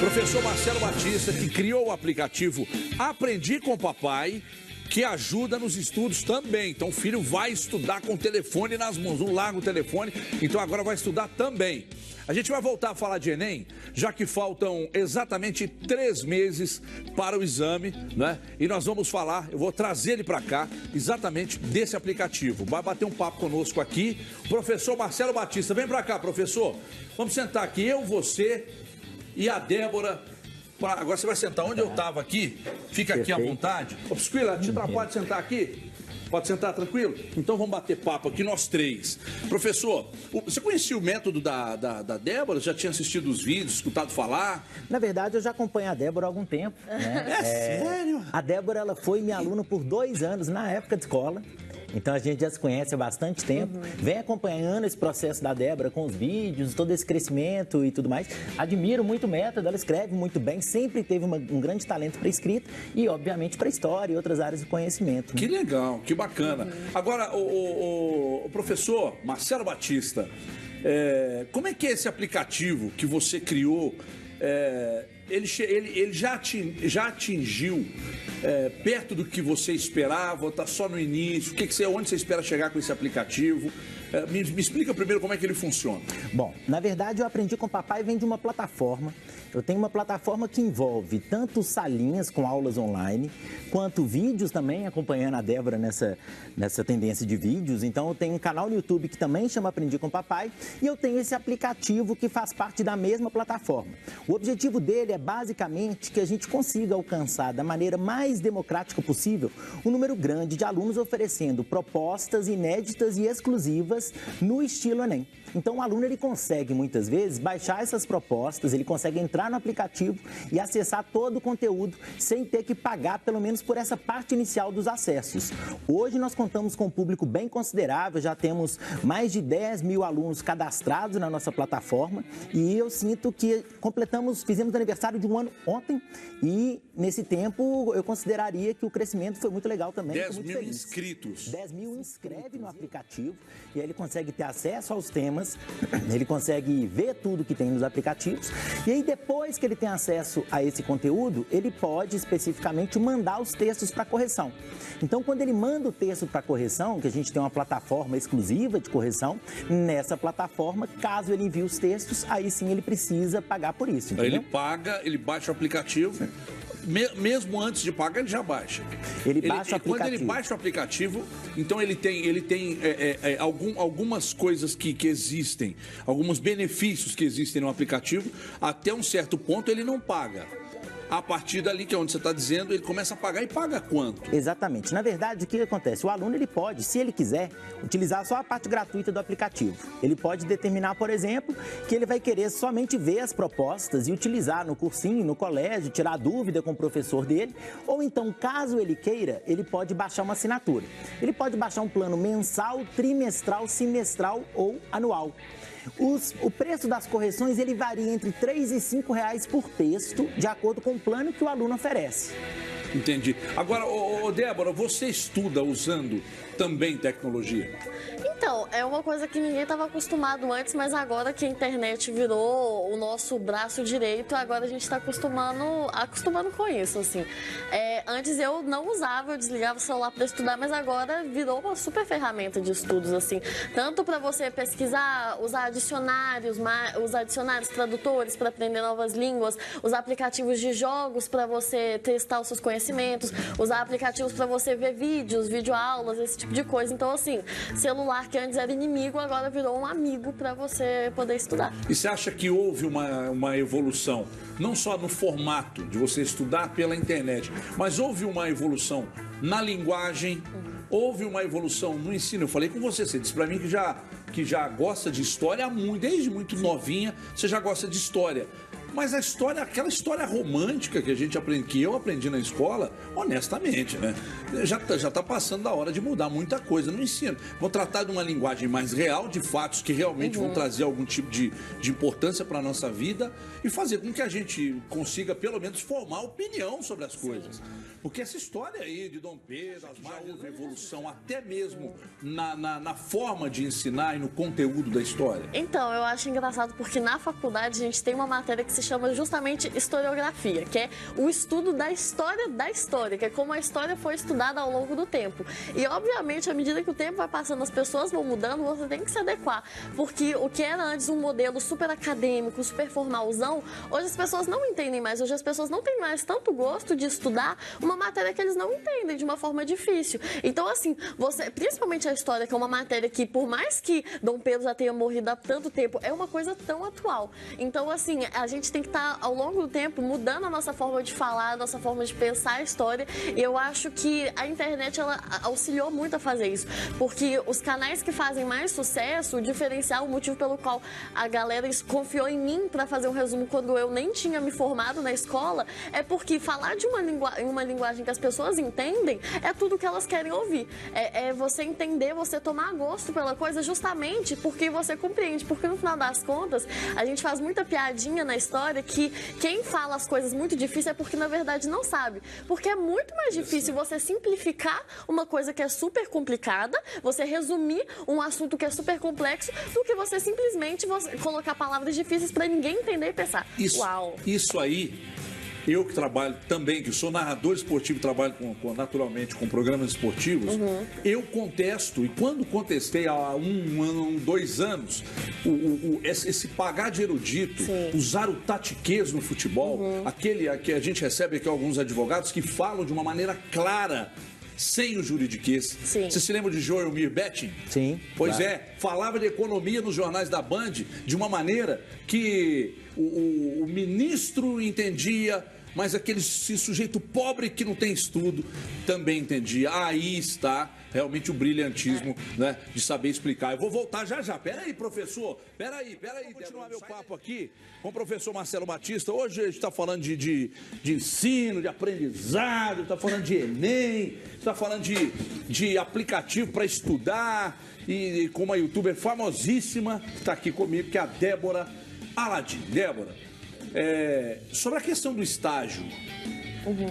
Professor Marcelo Batista, que criou o aplicativo Aprendi com Papai, que ajuda nos estudos também. Então o filho vai estudar com o telefone nas mãos, não larga o telefone, então agora vai estudar também. A gente vai voltar a falar de Enem, já que faltam exatamente 3 meses para o exame, né? E nós vamos falar, eu vou trazer ele para cá, exatamente desse aplicativo. Vai bater um papo conosco aqui, o professor Marcelo Batista. Vem para cá, professor. Vamos sentar aqui, eu, você e a Débora. Agora você vai sentar onde eu estava aqui, fica aqui à vontade. Ô, Pisquila, pode sentar aqui? Pode sentar tranquilo? Então vamos bater papo aqui, nós 3. Professor, você conhecia o método da Débora? Já tinha assistido os vídeos, escutado falar? Na verdade, eu já acompanho a Débora há algum tempo. Né? Sério? A Débora, ela foi minha aluna por 2 anos na época de escola. Então a gente já se conhece há bastante tempo, vem acompanhando esse processo da Débora com os vídeos, todo esse crescimento e tudo mais. Admiro muito o método, ela escreve muito bem, sempre teve um grande talento para escrita e, obviamente, para história e outras áreas do conhecimento. Né? Que legal, que bacana. Agora, o professor Marcelo Batista, como é que é esse aplicativo que você criou? Ele já atingiu perto do que você esperava, está só no início? Onde você espera chegar com esse aplicativo? Me explica primeiro como é que ele funciona. Bom, na verdade eu aprendi com o papai, vem de uma plataforma. Eu tenho uma plataforma que envolve tanto salinhas com aulas online, quanto vídeos também, acompanhando a Débora nessa tendência de vídeos. Então eu tenho um canal no YouTube que também chama Aprendi com o Papai e eu tenho esse aplicativo que faz parte da mesma plataforma. O objetivo dele é basicamente que a gente consiga alcançar da maneira mais democrática possível um número grande de alunos oferecendo propostas inéditas e exclusivas no estilo Enem. Então o aluno ele consegue muitas vezes baixar essas propostas, ele consegue entrar no aplicativo e acessar todo o conteúdo sem ter que pagar pelo menos por essa parte inicial dos acessos. Hoje nós contamos com um público bem considerável, já temos mais de 10 mil alunos cadastrados na nossa plataforma e eu sinto que fizemos aniversário de 1 ano ontem e nesse tempo eu consideraria que o crescimento foi muito legal também. 10 mil inscritos. 10 mil inscreve no aplicativo e aí ele consegue ter acesso aos temas, ele consegue ver tudo que tem nos aplicativos e aí depois que ele tem acesso a esse conteúdo, ele pode especificamente mandar os textos para correção. Então, quando ele manda o texto para correção, que a gente tem uma plataforma exclusiva de correção, nessa plataforma, caso ele envie os textos, aí sim ele precisa pagar por isso, entendeu? Ele paga, ele baixa o aplicativo, mesmo antes de pagar, ele já baixa. Ele baixa o aplicativo. Quando ele baixa o aplicativo, então ele tem algumas coisas que existem, alguns benefícios que existem no aplicativo, até um certo ponto ele não paga. A partir dali, que é onde você está dizendo, ele começa a pagar e paga quanto? Exatamente. Na verdade, o que acontece? O aluno ele pode, se ele quiser, utilizar só a parte gratuita do aplicativo. Ele pode determinar, por exemplo, que ele vai querer somente ver as propostas e utilizar no cursinho, no colégio, tirar dúvida com o professor dele. Ou então, caso ele queira, ele pode baixar uma assinatura. Ele pode baixar um plano mensal, trimestral, semestral ou anual. O preço das correções ele varia entre R$ 3 e R$ 5 por texto, de acordo com o plano que o aluno oferece. Entendi. Agora, Débora, você estuda usando também tecnologia? Então, é uma coisa que ninguém estava acostumado antes, mas agora que a internet virou o nosso braço direito, agora a gente está acostumando com isso, assim. Antes eu não usava, eu desligava o celular para estudar, mas agora virou uma super ferramenta de estudos, assim. Tanto para você pesquisar, usar dicionários, usar dicionários tradutores para aprender novas línguas, usar aplicativos de jogos para você testar os seus conhecimentos, usar aplicativos para você ver vídeos, videoaulas, esse tipo de coisa. Então, assim, celular que antes era inimigo, agora virou um amigo para você poder estudar. E você acha que houve uma evolução, não só no formato de você estudar pela internet, mas houve uma evolução na linguagem, houve uma evolução no ensino? Eu falei com você disse para mim que já gosta de história há muito, desde muito novinha, você já gosta de história. Mas a história, aquela história romântica que eu aprendi na escola, honestamente, né? Já tá passando da hora de mudar muita coisa no ensino. Vou tratar de uma linguagem mais real, de fatos que realmente vão trazer algum tipo de importância para a nossa vida e fazer com que a gente consiga, pelo menos, formar opinião sobre as coisas. Porque essa história aí de Dom Pedro, já houve evolução até mesmo na forma de ensinar e no conteúdo da história. Então, eu acho engraçado porque na faculdade a gente tem uma matéria que se chama justamente historiografia, que é o estudo da história, que é como a história foi estudada ao longo do tempo. E, obviamente, à medida que o tempo vai passando, as pessoas vão mudando, você tem que se adequar. Porque o que era antes um modelo super acadêmico, super formalzão, hoje as pessoas não entendem mais. Hoje as pessoas não têm mais tanto gosto de estudar uma matéria que eles não entendem de uma forma difícil. Então, assim, principalmente a história, que é uma matéria que, por mais que Dom Pedro já tenha morrido há tanto tempo, é uma coisa tão atual. Então, assim, a gente tem que estar, ao longo do tempo, mudando a nossa forma de falar, a nossa forma de pensar a história. E eu acho que a internet, ela auxiliou muito a fazer isso. Porque os canais que fazem mais sucesso, o diferencial, o motivo pelo qual a galera confiou em mim para fazer um resumo quando eu nem tinha me formado na escola, é porque falar de uma linguagem que as pessoas entendem é tudo que elas querem ouvir. É você entender, você tomar gosto pela coisa justamente porque você compreende. Porque no final das contas, a gente faz muita piadinha na história que quem fala as coisas muito difíceis é porque na verdade não sabe. Porque é muito mais difícil você simplificar uma coisa que é super complicada, você resumir um assunto que é super complexo, do que você simplesmente colocar palavras difíceis para ninguém entender e pensar. Uau! Isso aí, eu que trabalho também, que sou narrador esportivo, trabalho naturalmente com programas esportivos, eu contesto, e quando contestei há 1 ano, 2 anos, esse pagar de erudito, usar o tatiquês no futebol, aquele que a gente recebe aqui alguns advogados que falam de uma maneira clara, sem o juridiquês. Você se lembra de Joelmir Betting? Sim. Pois é, falava de economia nos jornais da Band de uma maneira que o ministro entendia, mas aquele sujeito pobre que não tem estudo também entendia. Aí está realmente o brilhantismo, né, de saber explicar. Eu vou voltar já. Peraí, professor. Peraí. Vou continuar meu papo aqui com o professor Marcelo Batista. Hoje a gente está falando de ensino, de aprendizado, está falando de Enem, está falando de aplicativo para estudar. E com uma youtuber famosíssima que está aqui comigo, que é a Débora Aladim. Débora, sobre a questão do estágio,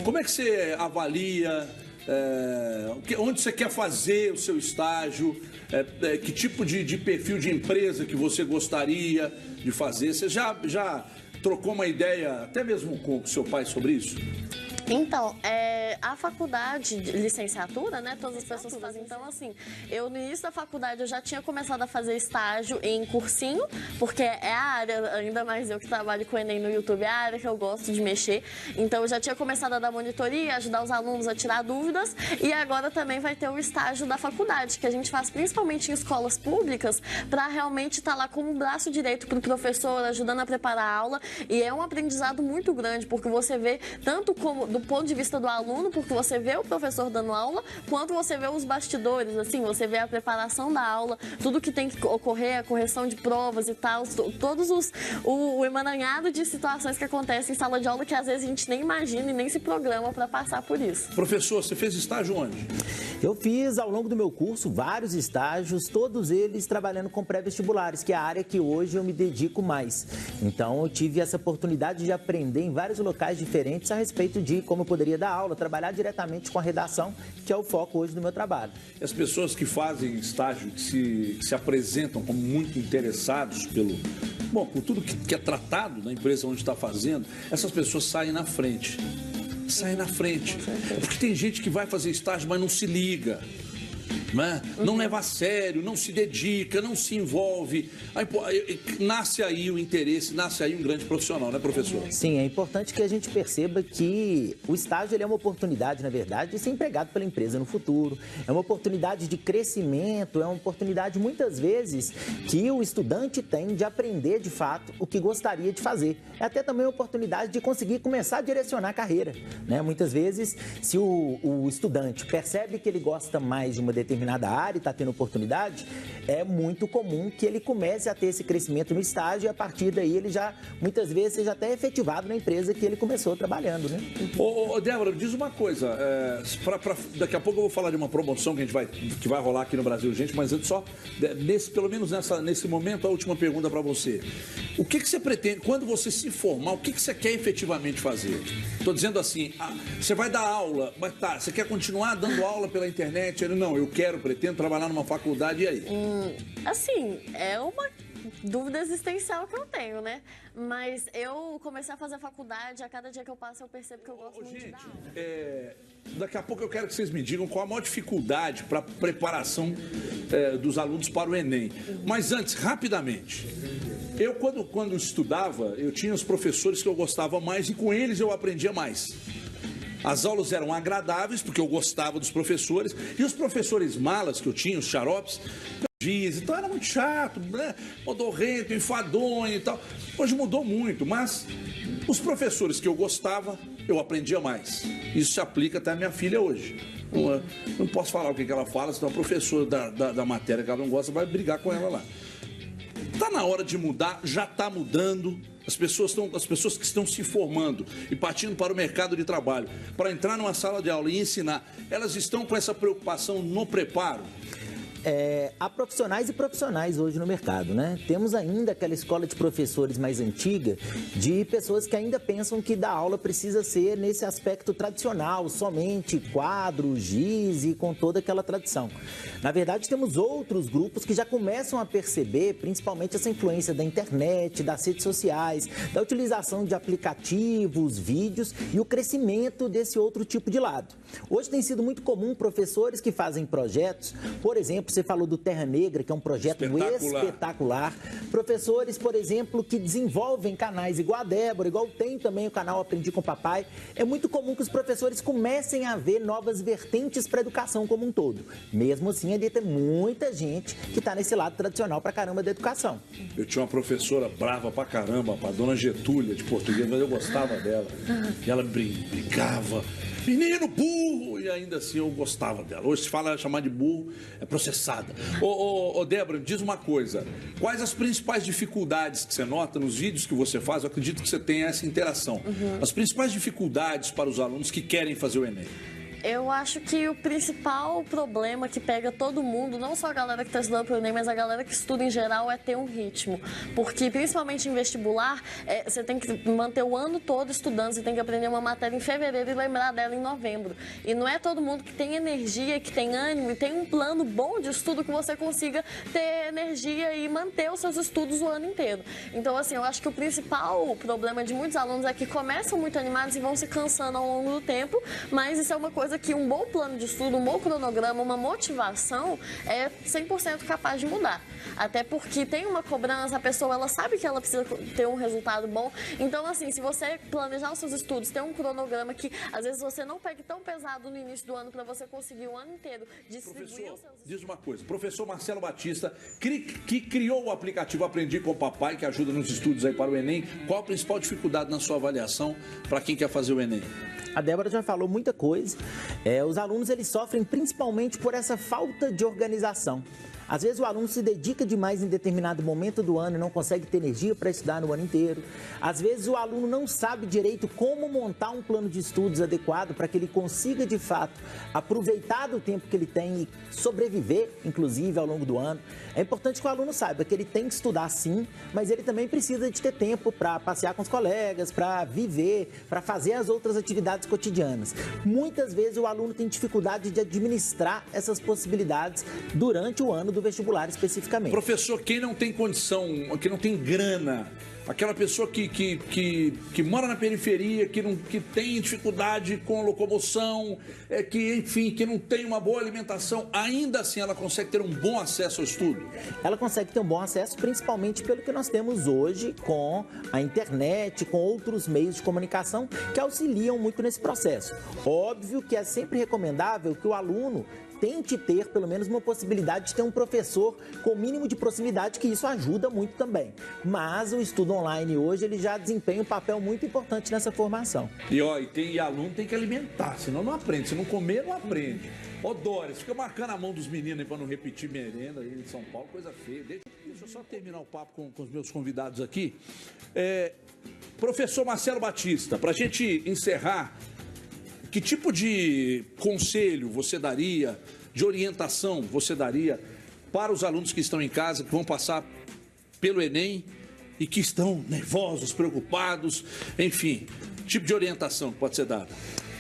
como é que você avalia, onde você quer fazer o seu estágio, que tipo de perfil de empresa que você gostaria de fazer? Você já trocou uma ideia, até mesmo com o seu pai, sobre isso? Então, a faculdade de licenciatura, né, todas as pessoas fazem. Então, assim, eu no início da faculdade eu já tinha começado a fazer estágio em cursinho, porque é a área, ainda mais eu que trabalho com o Enem no YouTube, é a área que eu gosto de mexer. Então, eu já tinha começado a dar monitoria, ajudar os alunos a tirar dúvidas, e agora também vai ter o estágio da faculdade, que a gente faz principalmente em escolas públicas, para realmente estar lá como um braço direito para o professor, ajudando a preparar a aula, e é um aprendizado muito grande, porque você vê tanto como do ponto de vista do aluno, porque você vê o professor dando aula, quanto você vê os bastidores, assim, você vê a preparação da aula, tudo que tem que ocorrer, a correção de provas e tal, todos o emaranhado de situações que acontecem em sala de aula que às vezes a gente nem imagina e nem se programa para passar por isso. Professor, você fez estágio onde? Eu fiz, ao longo do meu curso, vários estágios, todos eles trabalhando com pré-vestibulares, que é a área que hoje eu me dedico mais. Então, eu tive essa oportunidade de aprender em vários locais diferentes a respeito de como eu poderia dar aula, trabalhar diretamente com a redação, que é o foco hoje do meu trabalho. As pessoas que fazem estágio, que se apresentam como muito interessados por tudo que é tratado na empresa onde está fazendo, essas pessoas saem na frente. Porque tem gente que vai fazer estágio, mas não se liga. Não leva a sério, não se dedica, não se envolve. Aí, nasce aí o interesse, nasce aí um grande profissional, né, professor? Sim, é importante que a gente perceba que o estágio ele é uma oportunidade, na verdade, de ser empregado pela empresa no futuro. É uma oportunidade de crescimento, é uma oportunidade, muitas vezes, que o estudante tem de aprender, de fato, o que gostaria de fazer. É até também uma oportunidade de conseguir começar a direcionar a carreira, né? Muitas vezes, se o estudante percebe que ele gosta mais de uma determinada área e está tendo oportunidade, é muito comum que ele comece a ter esse crescimento no estágio e a partir daí ele já, muitas vezes, seja até efetivado na empresa que ele começou trabalhando, né? Ô, Débora, diz uma coisa, daqui a pouco eu vou falar de uma promoção que vai rolar aqui no Brasil, gente, mas antes só, pelo menos nesse momento, a última pergunta para você. O que você pretende, quando você se formar, o que você quer efetivamente fazer? Estou dizendo assim, você vai dar aula, mas tá, você quer continuar dando aula pela internet? Não, eu pretendo trabalhar numa faculdade, e aí? Assim, é uma dúvida existencial que eu tenho, né? Mas eu comecei a fazer faculdade, a cada dia que eu passo eu percebo que eu gosto muito de dar aula. Daqui a pouco eu quero que vocês me digam qual a maior dificuldade para a preparação dos alunos para o Enem. Mas antes, rapidamente, eu quando estudava, eu tinha os professores que eu gostava mais e com eles eu aprendia mais. As aulas eram agradáveis, porque eu gostava dos professores, e os professores malas que eu tinha, os xaropes, então era muito chato, né? Modorrento, enfadonho e tal. Hoje mudou muito, mas os professores que eu gostava, eu aprendia mais. Isso se aplica até à minha filha hoje. Não posso falar o que ela fala, senão a professora da matéria que ela não gosta vai brigar com ela lá. Está na hora de mudar, já está mudando. As pessoas que estão se formando e partindo para o mercado de trabalho, para entrar numa sala de aula e ensinar, elas estão com essa preocupação no preparo? Há profissionais e profissionais hoje no mercado, né? Temos ainda aquela escola de professores mais antiga, de pessoas que ainda pensam que dar aula precisa ser nesse aspecto tradicional, somente quadro, giz e com toda aquela tradição. Na verdade, temos outros grupos que já começam a perceber, principalmente essa influência da internet, das redes sociais, da utilização de aplicativos, vídeos e o crescimento desse outro tipo de lado. Hoje tem sido muito comum professores que fazem projetos, por exemplo, você falou do Terra Negra, que é um projeto espetacular. Professores, por exemplo, que desenvolvem canais igual a Débora, igual tem também o canal Aprendi com Papai. É muito comum que os professores comecem a ver novas vertentes para a educação como um todo. Mesmo assim, ainda tem muita gente que está nesse lado tradicional pra caramba da educação. Eu tinha uma professora brava pra caramba, a dona Getúlia, de português, mas eu gostava dela. E ela brigava. Menino burro! E ainda assim eu gostava dela. Hoje se fala chamar de burro, é processada. Ô Débora, diz uma coisa. Quais as principais dificuldades que você nota nos vídeos que você faz? Eu acredito que você tenha essa interação. As principais dificuldades para os alunos que querem fazer o Enem. Eu acho que o principal problema que pega todo mundo, não só a galera que está estudando para o Enem, mas a galera que estuda em geral, é ter um ritmo. Porque, principalmente em vestibular, você tem que manter o ano todo estudando, você tem que aprender uma matéria em fevereiro e lembrar dela em novembro. E não é todo mundo que tem energia, que tem ânimo e tem um plano bom de estudo que você consiga ter energia e manter os seus estudos o ano inteiro. Então, assim, eu acho que o principal problema de muitos alunos é que começam muito animados e vão se cansando ao longo do tempo, mas isso é uma coisa que um bom plano de estudo, um bom cronograma, uma motivação é 100% capaz de mudar. Até porque tem uma cobrança, a pessoa ela sabe que ela precisa ter um resultado bom. Então, assim, se você planejar os seus estudos, ter um cronograma que às vezes você não pegue tão pesado no início do ano para você conseguir o ano inteiro distribuir os seus estudos. Diz uma coisa, professor Marcelo Batista, que criou o aplicativo Aprendi com o Papai, que ajuda nos estudos aí para o Enem, qual a principal dificuldade na sua avaliação para quem quer fazer o Enem? A Débora já falou muita coisa. Os alunos eles sofrem principalmente por essa falta de organização. Às vezes o aluno se dedica demais em determinado momento do ano e não consegue ter energia para estudar no ano inteiro. Às vezes o aluno não sabe direito como montar um plano de estudos adequado para que ele consiga, de fato, aproveitar do tempo que ele tem e sobreviver, inclusive, ao longo do ano. É importante que o aluno saiba que ele tem que estudar sim, mas ele também precisa de ter tempo para passear com os colegas, para viver, para fazer as outras atividades cotidianas. Muitas vezes o aluno tem dificuldade de administrar essas possibilidades durante o ano do vestibular especificamente. Professor, quem não tem condição, quem não tem grana, aquela pessoa que mora na periferia, que tem dificuldade com locomoção, que não tem uma boa alimentação, ainda assim ela consegue ter um bom acesso ao estudo? Ela consegue ter um bom acesso, principalmente pelo que nós temos hoje com a internet, com outros meios de comunicação que auxiliam muito nesse processo. Óbvio que é sempre recomendável que o aluno tente ter pelo menos uma possibilidade de ter um professor com o mínimo de proximidade, que isso ajuda muito também. Mas o estudo online hoje ele já desempenha um papel muito importante nessa formação. E aluno tem que alimentar, senão não aprende. Se não comer, não aprende. Ô Doris, fica marcando a mão dos meninos aí para não repetir merenda aí em São Paulo, coisa feia. Deixa eu só terminar o papo com os meus convidados aqui. Professor Marcelo Batista, para a gente encerrar, que tipo de conselho você daria, de orientação você daria para os alunos que estão em casa, que vão passar pelo Enem e que estão nervosos, preocupados, enfim, tipo de orientação que pode ser dada?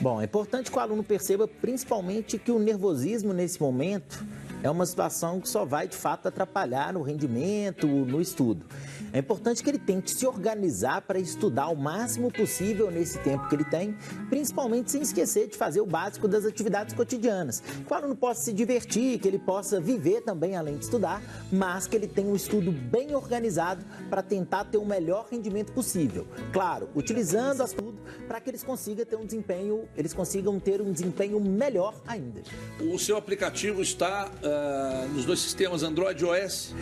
Bom, é importante que o aluno perceba principalmente que o nervosismo nesse momento é uma situação que só vai, de fato, atrapalhar no rendimento, no estudo. É importante que ele tente se organizar para estudar o máximo possível nesse tempo que ele tem, principalmente sem esquecer de fazer o básico das atividades cotidianas. Que o aluno possa se divertir, que ele possa viver também além de estudar, mas que ele tenha um estudo bem organizado para tentar ter o melhor rendimento possível. Claro, utilizando as tudo para que eles consigam ter um desempenho melhor ainda. O seu aplicativo está nos dois sistemas, Android e iOS?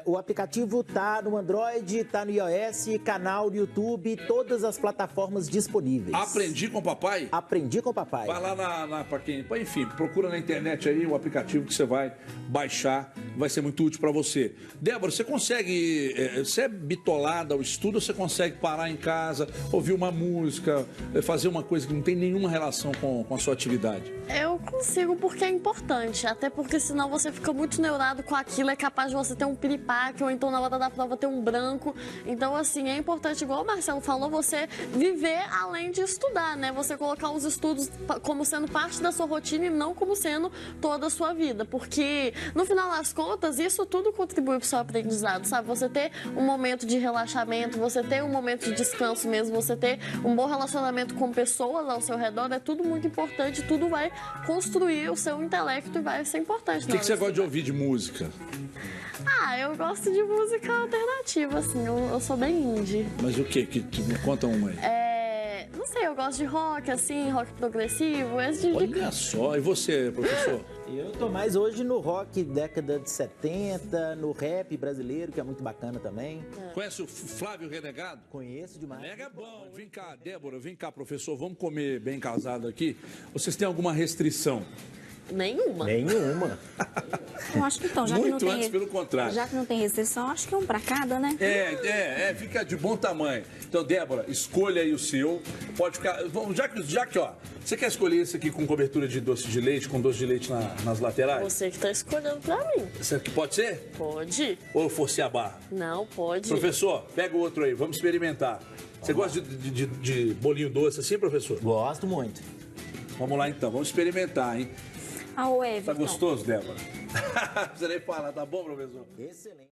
O aplicativo está no Android, está no iOS, canal no YouTube, todas as plataformas disponíveis. Aprendi com Papai? Aprendi com Papai. Vai lá para quem... Enfim, procura na internet aí o aplicativo que você vai baixar, vai ser muito útil para você. Débora, você consegue... Você é bitolada ao estudo ou você consegue parar em casa, ouvir uma música, fazer uma coisa que não tem nenhuma relação com a sua atividade? Eu consigo porque é importante, até porque senão você fica muito neurado com aquilo, é capaz de você ter um piripaque ou então na hora da prova ter um branco. Então, assim, é importante, igual o Marcelo falou, você viver além de estudar, né? Você colocar os estudos como sendo parte da sua rotina e não como sendo toda a sua vida, porque no final das contas, isso tudo contribui para o seu aprendizado, sabe? Você ter um momento de relaxamento, você ter um momento de descanso mesmo, você ter um bom relacionamento com pessoas ao seu redor, é tudo muito importante, tudo vai construir o seu intelecto e vai ser importante. O que você gosta de ouvir de música? Eu gosto de música alternativa, assim, eu sou bem indie. Mas o quê? Me conta uma aí. Não sei, eu gosto de rock, assim, rock progressivo, esse tipo de... Olha só, e você, professor? Eu tô mais hoje no rock década de 70, no rap brasileiro, que é muito bacana também. Conhece o Flávio Renegado? Conheço demais. Mega bom. Vem cá, Débora, vem cá, professor, vamos comer bem casado aqui. Vocês têm alguma restrição? Nenhuma. Nenhuma. Eu acho que então, já Muito que não tem, antes, pelo contrário. Já que não tem restrição, acho que um pra cada, né? Fica de bom tamanho. Então, Débora, escolha aí o seu. Pode ficar. Já que, ó, você quer escolher esse aqui com cobertura de doce de leite, com doce de leite nas laterais? Você que tá escolhendo pra mim. Esse aqui pode ser? Pode. Ou eu forcei a barra? Não, pode. Professor, pega o outro aí, vamos experimentar. Você gosta de bolinho doce assim, professor? Gosto muito. Vamos lá então, vamos experimentar, hein? O Everton. Tá gostoso, Débora? Não precisa nem falar, tá bom, professor? Excelente.